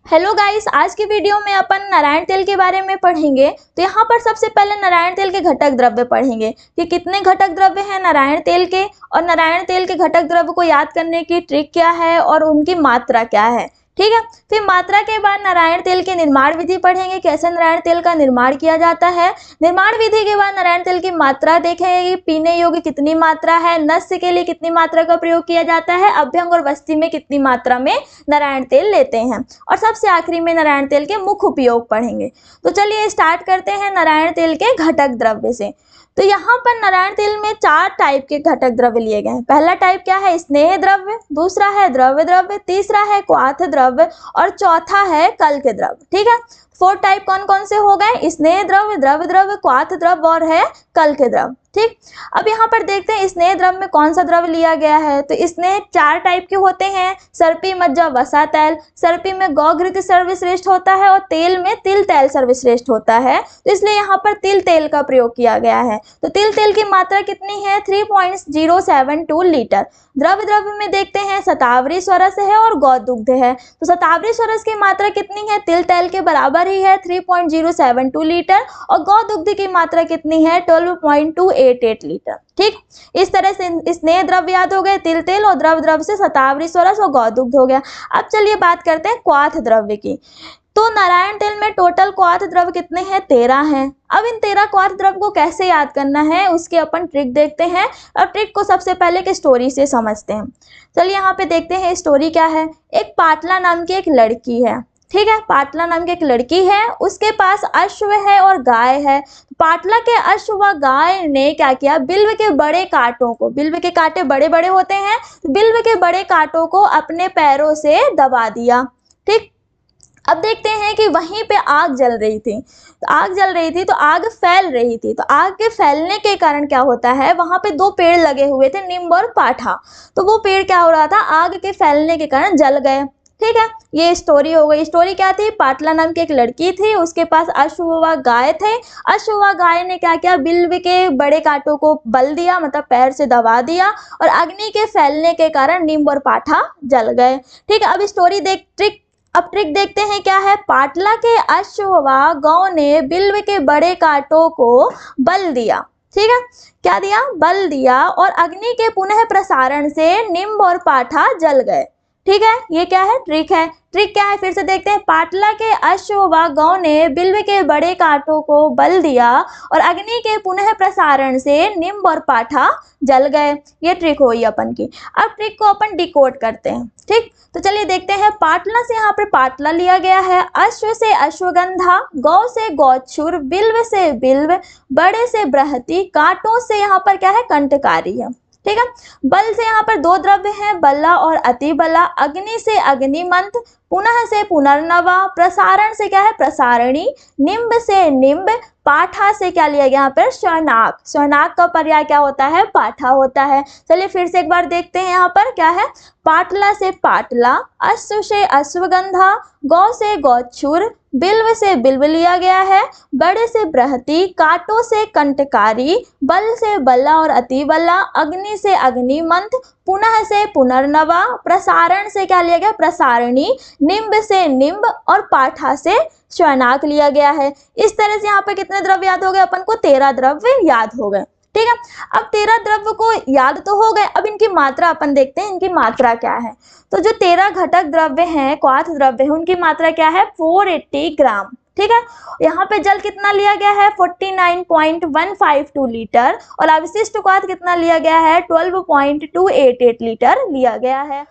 Hello guys, आज की video में अपन नारायण तेल के बारे में पढ़ेंगे। तो यहाँ पर सबसे पहले नारायण तेल के घटक द्रव्य पढ़ेंगे कि कितने घटक द्रव्य हैं नारायण तेल के, और नारायण तेल के घटक द्रव्य को याद करने की ट्रिक क्या है और उनकी मात्रा क्या है। ठीक है, फिर मात्रा के बाद नारायण तेल के निर्माण विधि पढ़ेंगे, कैसे नारायण तेल का निर्माण किया जाता है। निर्माण विधि के बाद नारायण तेल की मात्रा देखेंगे कि पीने योग्य कितनी मात्रा है, नस्य के लिए कितनी मात्रा का प्रयोग किया जाता है, अभ्यंग और बस्ती में कितनी मात्रा में नारायण तेल लेते हैं, और सबसे आखिरी में नारायण तेल के मुख्य उपयोग पढ़ेंगे। तो चलिए स्टार्ट करते हैं नारायण तेल के घटक द्रव्य से। तो यहाँ पर नारायण तेल में 4 टाइप के घटक द्रव्य लिए गए हैं। पहला टाइप क्या है, स्नेह द्रव्य, दूसरा है द्रव्य द्रव्य, तीसरा है क्वाथ द्रव्य और चौथा है कल्क द्रव्य। ठीक है, 4 टाइप कौन कौन से हो गए, स्नेह द्रव्य, द्रव्य द्रव्य, क्वाथ द्रव्य और है कल्क द्रव्य। ठीक, अब यहाँ पर देखते हैं स्नेह द्रव्य में कौन सा द्रव्य लिया गया है। तो स्नेह 4 टाइप के होते हैं, सर्पी, मज्जा, वसा, तैल। सर्पी में गौ घृत सर्वश्रेष्ठ होता है और तेल में तिल तेल सर्वश्रेष्ठ होता है, तो इसलिए यहाँ पर तिल तेल का प्रयोग किया गया है। तो तिल तेल की मात्रा कितनी है, 3.072 लीटर। द्रव्य द्रव्य में देखते हैं शतावरी स्वरस है और गौ दुग्ध है। तो शतावरी स्वरस की मात्रा कितनी है, तिल तेल के बराबर ही है, 3.072 लीटर, और गौ दुग्ध की मात्रा कितनी है, 12.288 लीटर। ठीक, इस तरह से स्नेह द्रव्य याद हो गए, तिल तेल, और द्रव्य द्रव्य से शतावरी स्वरस और गौ दुग्ध हो गया। अब चलिए बात करते हैं क्वाथ द्रव्य की। तो नारायण तेल में टोटल क्वाथ द्रव्य कितने हैं, 13 हैं। अब इन 13 क्वाथ द्रव्य को कैसे याद करना है उसके अपन ट्रिक देखते हैं, और ट्रिक को सबसे पहले एक स्टोरी से समझते हैं। चलिए यहाँ पे देखते हैं स्टोरी क्या है। एक पाटला नाम की एक लड़की है। ठीक है, पाटला नाम की एक लड़की है, उसके पास अश्व है और गाय है। पाटला के अश्व व गाय ने क्या किया, बिल्व के बड़े कांटों को, बिल्व के कांटे बड़े बड़े होते हैं, बिल्व के बड़े कांटों को अपने पैरों से दबा दिया। ठीक, अब देखते हैं कि वहीं पे आग जल रही थी। तो आग जल रही थी तो आग फैल रही थी। तो आग के फैलने के कारण क्या होता है, वहां पे 2 पेड़ लगे हुए थे, नीम और पाठा। तो वो पेड़ क्या हो रहा था, आग के फैलने के कारण जल गए। ठीक है, ये स्टोरी हो गई। स्टोरी क्या थी, पाटला नाम की एक लड़की थी, उसके पास अश्व व गाय थे। अश्व व गाय ने क्या किया, बिल्व के बड़े कांटों को बल दिया, मतलब पैर से दबा दिया, और अग्नि के फैलने के कारण नीम और पाठा जल गए। ठीक है, अब स्टोरी ट्रिक देखते हैं क्या है। पाटला के अश्व व गौ ने बिल्व के बड़े कांटों को बल दिया। ठीक है, क्या दिया, बल दिया, और अग्नि के पुनः प्रसारण से निम्ब और पाठा जल गए। ठीक है, ये क्या है, ट्रिक है। ट्रिक क्या है, फिर से देखते हैं। पाटला के अश्व व गौ ने बिल्व के बड़े कांटों को बल दिया और अग्नि के पुनः प्रसारण से निम्ब और पाठा जल गए। ये ट्रिक हुई अपन की। अब ट्रिक को अपन डिकोड करते हैं। ठीक, तो चलिए देखते हैं। पाटला से यहाँ पर पाटला लिया गया है, अश्व से अश्वगंधा, गौ से गौच्छुर, बिल्व से बिल्व, बड़े से बृहति, कांटों से यहाँ पर क्या है, कंटकारी है। ठीक है, बल से यहाँ पर 2 द्रव्य हैं, बला और अति बला, अग्नि से अग्निमंत, पुनः से पुनर्नवा, प्रसारण से क्या है, प्रसारणी, निम्ब से निम्ब, पाठा से क्या लिया गया यहाँ पर, शनाक। शनाक का पर्याय क्या होता है, पाठा होता है। चलिए फिर से एक बार देखते हैं यहाँ पर क्या है। पाटला से पाटला, अश्व से अश्वगंधा, गौ से गौच्छुर, बिल्व से बिल्व लिया गया है, बड़े से बृहति, कांटों से कंटकारी, बल से बल्ला और अति बल्ला, अग्नि से अग्निमंत, पुनः से पुनर्नवा, प्रसारण से क्या लिया गया, प्रसारणी, निम्ब से निम्ब, और पाठा से शनाक लिया गया है। इस तरह से यहाँ पे कितने द्रव्य याद हो गए अपन को, 13 द्रव्य याद हो गए। ठीक है, अब 13 द्रव्य को याद तो हो गए, अब इनकी मात्रा अपन देखते हैं, इनकी मात्रा क्या है। तो जो 13 घटक द्रव्य हैं, क्वाथ द्रव्य है, उनकी मात्रा क्या है, 480 ग्राम। ठीक है, यहाँ पे जल कितना लिया गया है, 49.152 लीटर, और अवशिष्ट क्वाथ कितना लिया गया है, 12.288 लीटर लिया गया है।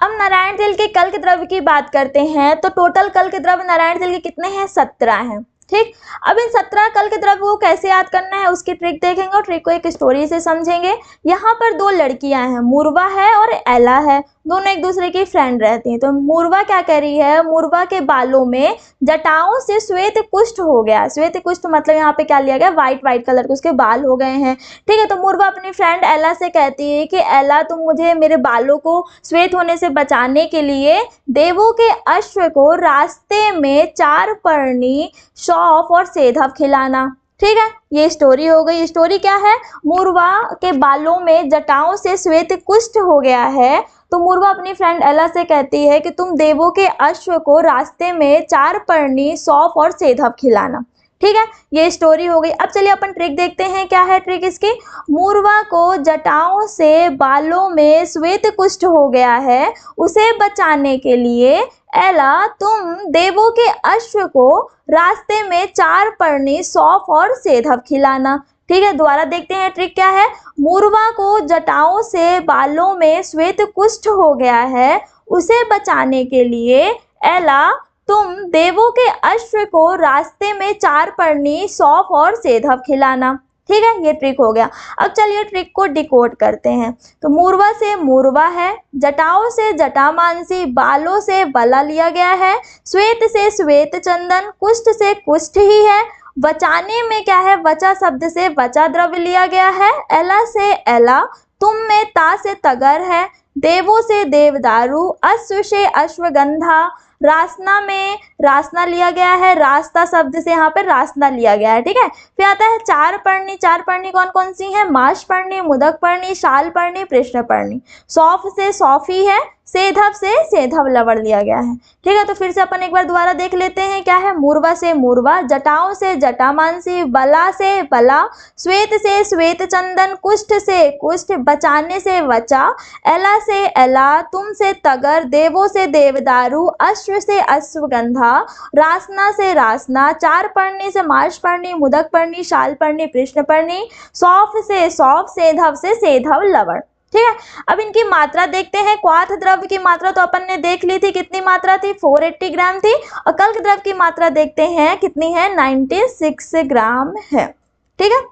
अब नारायण तेल के कल्क द्रव्य की बात करते हैं। तो टोटल कल्क द्रव्य नारायण तेल के कितने हैं, 17 हैं। ठीक, अब इन 17 कल्क द्रव्य को कैसे याद करना है उसकी ट्रिक देखेंगे, और ट्रिक को एक स्टोरी से समझेंगे। यहाँ पर 2 लड़कियां हैं, मूर्वा है और एला है, दोनों एक दूसरे की फ्रेंड रहती हैं। तो मूर्वा क्या कर रही है, मूर्वा के बालों में जटाओं से श्वेत कुष्ठ हो गया। श्वेत कुष्ठ मतलब यहाँ पे क्या लिया गया, व्हाइट कलर के उसके बाल हो गए हैं। ठीक है, तो मूर्वा अपनी फ्रेंड एला से कहती है कि एला तुम मुझे मेरे बालों को श्वेत होने से बचाने के लिए देवों के अश्व को रास्ते में 4 पर्णी, सौंफ और सेधव खिलाना। ठीक है, ये स्टोरी हो गई। स्टोरी क्या है, मूर्वा के बालों में जटाओं से श्वेत कुष्ठ हो गया है, तो मूर्वा अपनी फ्रेंड एला से कहती है कि तुम देवों के अश्व को रास्ते में 4 पर्णी, सौंफ और सेधव खिलाना। ठीक है, ये स्टोरी हो गई। अब चलिए अपन ट्रिक देखते हैं, क्या है ट्रिक इसकी। मूर्वा को जटाओं से बालों में श्वेत कुष्ठ हो गया है, उसे बचाने के लिए एला तुम देवों के अश्व को रास्ते में 4 पर्णी, सौंफ और सेधव खिलाना। ठीक है, दोबारा देखते हैं ट्रिक क्या है। मूर्वा को जटाओं से बालों में श्वेत कुष्ठ हो गया है, उसे बचाने के लिए एला तुम देवों के अश्व को रास्ते में 4 पर्णी, सौंफ और सेधव खिलाना। ठीक है, ये ट्रिक हो गया। अब चलिए ट्रिक को डिकोड करते हैं। तो मूर्वा से मूर्वा है, जटाओं से जटामांसी, बालों से बला लिया गया है, श्वेत से श्वेत चंदन, कुष्ठ से कुष्ठ ही है, बचाने में क्या है, वचा शब्द से वचा द्रव्य लिया गया है, एला से एला, तुम में ता से तगर है, देवों से देवदारू, अश्व से अश्वगंधा, रासना में रासना लिया गया है, रास्ता शब्द से यहाँ पे रासना लिया गया है। ठीक है, फिर आता है 4 पर्णी। 4 पर्णी कौन कौन सी है, माश पर्णी, मुदक पर्णी, शाल पर्णी, कृष्ण पर्णी। सौंफ से सौफी है, सेधव से सेधव लवण लिया गया है। ठीक है, तो फिर से अपन एक बार दोबारा देख लेते हैं, क्या है। मूर्वा से मूर्वा, जटाओं से जटामांसी, बला से बला, श्वेत से श्वेत चंदन, कुष्ठ से कुष्ठ, बचाने से वचा, एला से एला, तुम से तगर, देवों से देवदारू, अश्व से अश्वगंधा, रासना से रासना, 4 पर्णी से माश पर्णी, मुदक पर्णी, शाल पर्णी, कृष्ण पर्णी, सौंफ से सौंफ, सेधव से सेधव लवण। ठीक है, अब इनकी मात्रा देखते हैं। क्वाथ द्रव्य की मात्रा तो अपन ने देख ली थी, कितनी मात्रा थी, 480 ग्राम थी। और कल्क द्रव्य की मात्रा देखते हैं कितनी है, 96 ग्राम है। ठीक है,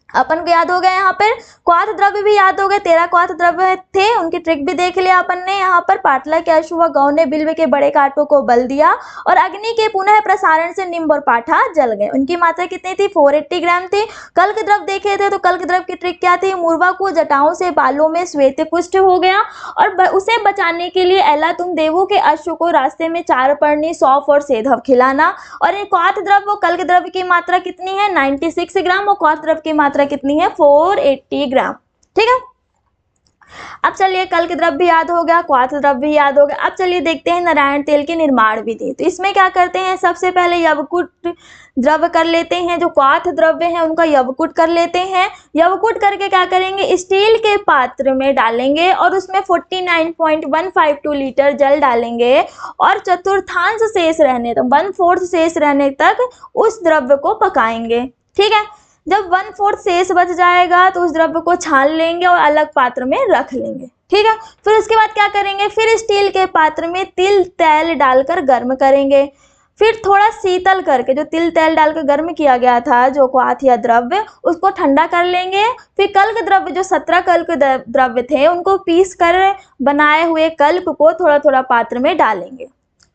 अपन को याद हो गया, यहाँ पर क्वाथ द्रव्य भी याद हो गए, 13 क्वाथ द्रव्य थे, उनकी ट्रिक भी देख लिया अपन ने। यहाँ पर पाटला के अश्व व गौ ने बिल्व के बड़े कांटों को बल दिया और अग्नि के पुनः प्रसारण से निम्ब और पाठा जल गए। उनकी मात्रा कितनी थी, 480 ग्राम थी। कल्क द्रव्य देखे थे, तो कल्क द्रव्य की ट्रिक क्या थी, मूर्वा को जटाओं से बालों में श्वेत कुष्ठ हो गया और उसे बचाने के लिए एला तुम देवों के अश्व को रास्ते में 4 पर्णी, सौंफ और सेधव खिलाना। और क्वाथ द्रव्य, कल्क द्रव्य की मात्रा कितनी है, 96 ग्राम, और क्वाथ द्रव्य की मात्रा कितनी है, 480 ग्राम। ठीक है, अब चलिए कल्क द्रव्य भी याद हो गया, क्वाथ द्रव्य भी याद हो गया। अब चलिए देखते हैं नारायण तेल की निर्माण विधि। तो इसमें क्या करते हैं, सबसे पहले यवकुट द्रव्य कर लेते हैं, जो क्वाथ द्रव्य है उनका यवकुट कर लेते हैं। यवकुट करके क्या करेंगे, स्टील के पात्र में डालेंगे और उसमें 49.152 लीटर जल डालेंगे और चतुर्थांश शेष रहने तक, 1/4 शेष रहने तक उस द्रव्य को पकाएंगे। ठीक है, जब 1/4 शेष बच जाएगा तो उस द्रव्य को छान लेंगे और अलग पात्र में रख लेंगे। ठीक है, फिर उसके बाद क्या करेंगे, फिर स्टील के पात्र में तिल तेल डालकर गर्म करेंगे। फिर थोड़ा शीतल करके, जो तिल तेल डालकर गर्म किया गया था जो क्वाथ या द्रव्य, उसको ठंडा कर लेंगे। फिर कल्क द्रव्य, जो 17 कल्क द्रव्य थे, उनको पीस कर बनाए हुए कल्क को थोड़ा थोड़ा पात्र में डालेंगे।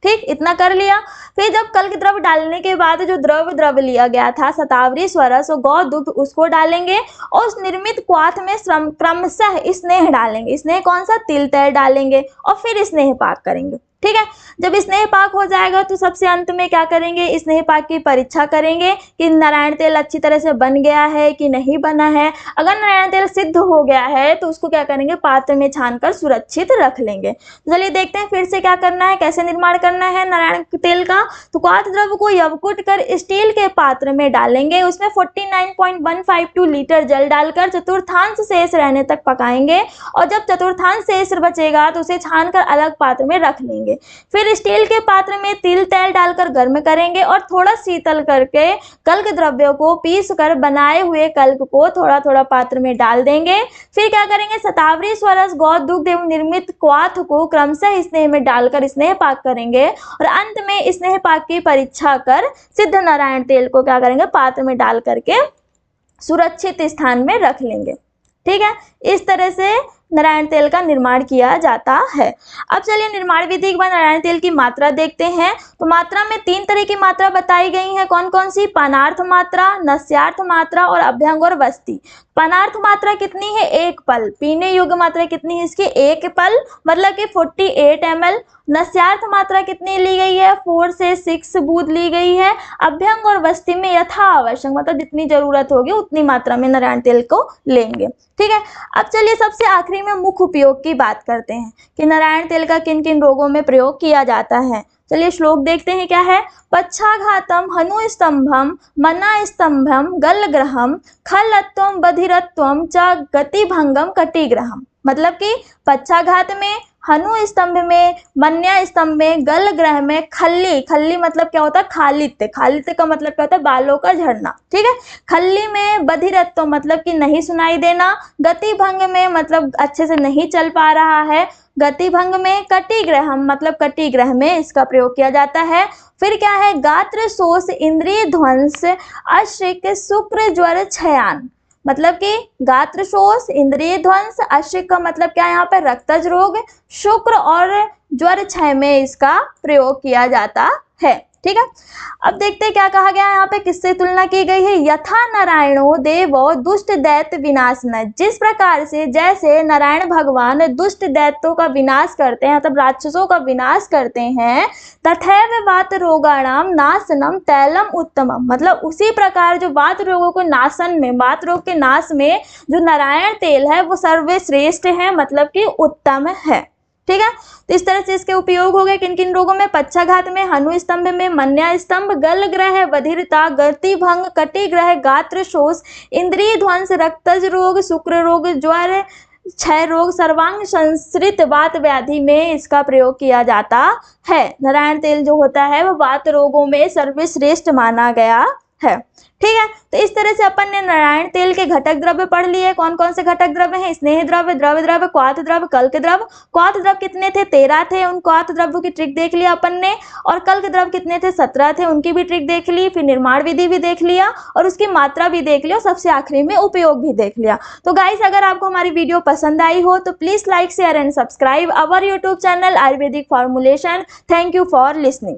ठीक, इतना कर लिया। फिर जब कल्क द्रव्य डालने के बाद जो द्रव्य लिया गया था, शतावरी, स्वरस और गौ दुग्ध, उसको डालेंगे और उस निर्मित क्वाथ में क्रमशः स्नेह डालेंगे। स्नेह कौन सा, तिल तेल डालेंगे और फिर स्नेह पाक करेंगे। ठीक है, जब स्नेह पाक हो जाएगा तो सबसे अंत में क्या करेंगे, स्नेह पाक की परीक्षा करेंगे कि नारायण तेल अच्छी तरह से बन गया है कि नहीं बना है। अगर नारायण तेल सिद्ध हो गया है तो उसको क्या करेंगे, पात्र में छानकर सुरक्षित रख लेंगे। तो चलिए देखते हैं फिर से क्या करना है, कैसे निर्माण करना है नारायण तेल का। तो क्वाथ द्रव्य को यवकुट कर स्टील के पात्र में डालेंगे, उसमें 49.152 लीटर जल डालकर चतुर्थांश शेष रहने तक पकाएंगे और जब चतुर्थांश शेष बचेगा तो उसे छानकर अलग पात्र में रख लेंगे। फिर स्टील के पात्र में तिल तेल डालकर गर्म करेंगे और थोड़ा शीतल करके कल्क द्रव्यों को पीस कर बनाए हुए कल्क को थोड़ा थोड़ा पात्र में डाल देंगे। फिर क्या करेंगे, शतावरी, स्वरस, गौ दुग्ध एवं निर्मित क्वाथ को क्रमशः स्नेह में डालकर स्नेह पाक करेंगे और अंत में स्नेह पाक की परीक्षा कर सिद्ध नारायण तेल को क्या करेंगे, पात्र में डाल करके सुरक्षित स्थान में रख लेंगे। ठीक है, इस तरह से नारायण तेल का निर्माण किया जाता है। अब चलिए निर्माण विधि के बाद नारायण तेल की मात्रा देखते हैं। तो मात्रा में 3 तरह की मात्रा बताई गई है, कौन कौन सी, पानार्थ मात्रा, नस्यार्थ मात्रा और अभ्यंग और वस्ती। पनार्थ मात्रा कितनी है, 1 पल। पीने योग्य मात्रा कितनी है इसकी, 1 पल, मतलब कि 48 ml। नस्यार्थ मात्रा कितनी ली गई है, 4 से 6 बूंद ली गई है। अभ्यंग और वस्ती में यथा आवश्यक, मतलब जितनी जरूरत होगी उतनी मात्रा में नारायण तेल को लेंगे। ठीक है, अब चलिए सबसे आखिरी में मुख्य उपयोग की बात करते हैं कि नारायण तेल का किन किन रोगों में प्रयोग किया जाता है। चलिए श्लोक देखते हैं क्या है। पक्षाघातम हनुस्तंभम मनास्तंभम गलग्रहम खलत्वम बधिरत्वम च गतिभंगम कटिग्रहम। मतलब कि पक्षाघात में, हनु स्तंभ में, मन्या स्तंभ में, गल ग्रह में, खल्ली, खल्ली मतलब क्या होता है, खालित्य, खालित्य का मतलब क्या होता है, बालों का झड़ना। ठीक है, खल्ली में बधिरत्व मतलब कि नहीं सुनाई देना, गति भंग में मतलब अच्छे से नहीं चल पा रहा है, गति भंग में, कटिग्रह मतलब कटिग्रह में इसका प्रयोग किया जाता है। फिर क्या है, गात्र शोष, इंद्रिय ध्वंस, अश्रिक, शुक्र ज्वर क्षयान। मतलब कि गात्र शोष, इंद्रिय ध्वंस, अश्रिक का मतलब क्या है यहाँ पे, रक्तज रोग, शुक्र और ज्वर क्षय में इसका प्रयोग किया जाता है। ठीक है, अब देखते हैं क्या कहा गया है यहाँ पे, किससे तुलना की गई है। यथा नारायणो देवो दुष्ट दैत्य विनाशन। जिस प्रकार से, जैसे नारायण भगवान दुष्ट दैत्यों का विनाश करते हैं, मतलब राक्षसों का विनाश करते हैं, तथैव वात रोगाणाम नाशनम तैलम उत्तमम। मतलब उसी प्रकार जो वात रोगों को नाशन में, वात रोग के नाश में जो नारायण तेल है वो सर्वश्रेष्ठ है, मतलब कि उत्तम है। ठीक है, तो इस तरह से इसके उपयोग हो गए किन किन रोगों में, पक्षाघात में, हनु स्तंभ में, मन्या स्तंभ, गल ग्रह, बधिरता, गति भंग, कटि ग्रह, गात्र शोष, इंद्रिय ध्वंस, रक्तज रोग, शुक्र रोग, ज्वर क्षय रोग, सर्वांग संसृत वात व्याधि में इसका प्रयोग किया जाता है। नारायण तेल जो होता है वो वात रोगों में सर्वश्रेष्ठ माना गया है। ठीक है, तो इस तरह से अपन ने नारायण तेल के घटक द्रव्य पढ़ लिए। कौन कौन से घटक द्रव्य हैं, स्नेह द्रव्य, द्रव्य द्रव्य, क्वाथ द्रव्य, कल्क द्रव्य। क्वाथ द्रव्य कितने थे, 13 थे, उन क्वाथ द्रव्यों की ट्रिक देख लिया अपन ने। और कल्क द्रव्य कितने थे, 17 थे, उनकी भी ट्रिक देख ली। फिर निर्माण विधि भी देख लिया और उसकी मात्रा भी देख लिया और सबसे आखिरी में उपयोग भी देख लिया। तो गाइस, अगर आपको हमारी वीडियो पसंद आई हो तो please like, share and subscribe our YouTube channel Ayurvedic formulation. Thank you for listening.